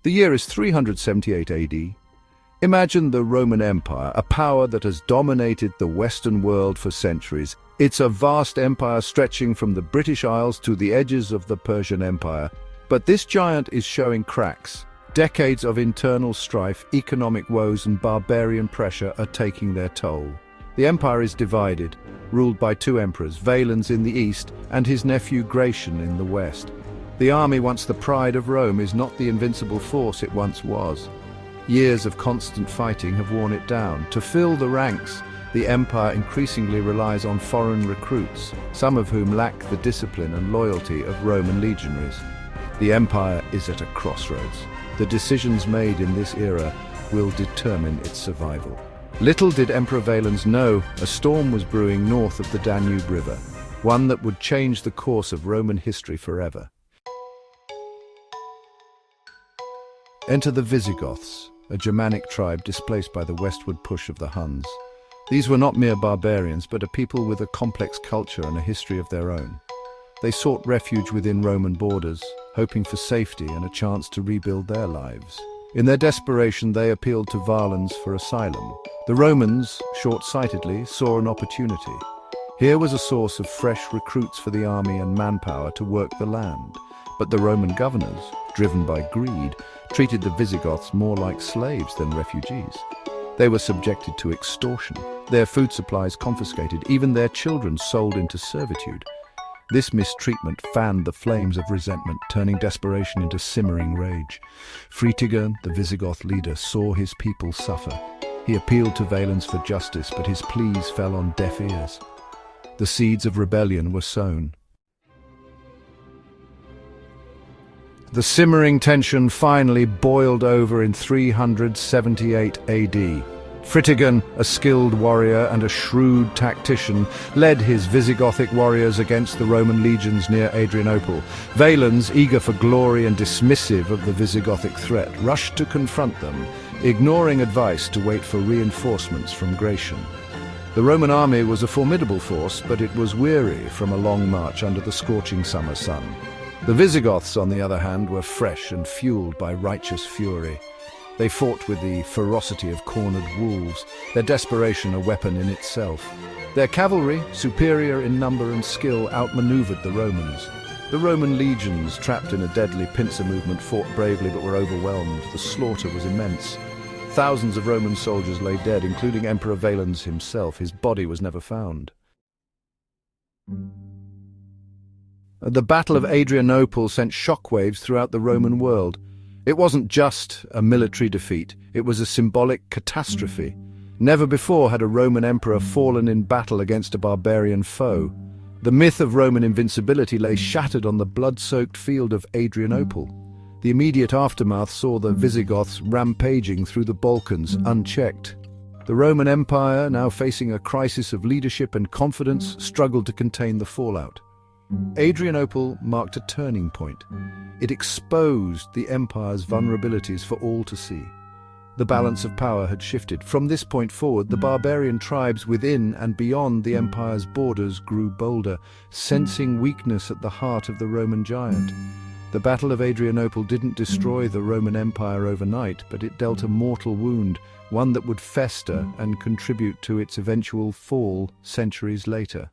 The year is 378 AD. Imagine the Roman Empire, a power that has dominated the Western world for centuries. It's a vast empire stretching from the British Isles to the edges of the Persian Empire. But this giant is showing cracks. Decades of internal strife, economic woes, and barbarian pressure are taking their toll. The empire is divided, ruled by two emperors, Valens in the east and his nephew Gratian in the west. The army, once the pride of Rome, is not the invincible force it once was. Years of constant fighting have worn it down. To fill the ranks, the empire increasingly relies on foreign recruits, some of whom lack the discipline and loyalty of Roman legionaries. The empire is at a crossroads. The decisions made in this era will determine its survival. Little did Emperor Valens know a storm was brewing north of the Danube River, one that would change the course of Roman history forever. Enter the Visigoths, a Germanic tribe displaced by the westward push of the Huns. These were not mere barbarians, but a people with a complex culture and a history of their own. They sought refuge within Roman borders, hoping for safety and a chance to rebuild their lives. In their desperation, they appealed to Valens for asylum. The Romans, short-sightedly, saw an opportunity. Here was a source of fresh recruits for the army and manpower to work the land. But the Roman governors, driven by greed, treated the Visigoths more like slaves than refugees. They were subjected to extortion, their food supplies confiscated, even their children sold into servitude. This mistreatment fanned the flames of resentment, turning desperation into simmering rage. Fritigern, the Visigoth leader, saw his people suffer. He appealed to Valens for justice, but his pleas fell on deaf ears. The seeds of rebellion were sown. The simmering tension finally boiled over in 378 AD. Fritigern, a skilled warrior and a shrewd tactician, led his Visigothic warriors against the Roman legions near Adrianople. Valens, eager for glory and dismissive of the Visigothic threat, rushed to confront them, ignoring advice to wait for reinforcements from Gratian. The Roman army was a formidable force, but it was weary from a long march under the scorching summer sun. The Visigoths, on the other hand, were fresh and fueled by righteous fury. They fought with the ferocity of cornered wolves, their desperation a weapon in itself. Their cavalry, superior in number and skill, outmaneuvered the Romans. The Roman legions, trapped in a deadly pincer movement, fought bravely but were overwhelmed. The slaughter was immense. Thousands of Roman soldiers lay dead, including Emperor Valens himself. His body was never found. The Battle of Adrianople sent shockwaves throughout the Roman world. It wasn't just a military defeat, it was a symbolic catastrophe. Never before had a Roman emperor fallen in battle against a barbarian foe. The myth of Roman invincibility lay shattered on the blood-soaked field of Adrianople. The immediate aftermath saw the Visigoths rampaging through the Balkans unchecked. The Roman Empire, now facing a crisis of leadership and confidence, struggled to contain the fallout. Adrianople marked a turning point. It exposed the empire's vulnerabilities for all to see. The balance of power had shifted. From this point forward, the barbarian tribes within and beyond the empire's borders grew bolder, sensing weakness at the heart of the Roman giant. The Battle of Adrianople didn't destroy the Roman Empire overnight, but it dealt a mortal wound, one that would fester and contribute to its eventual fall centuries later.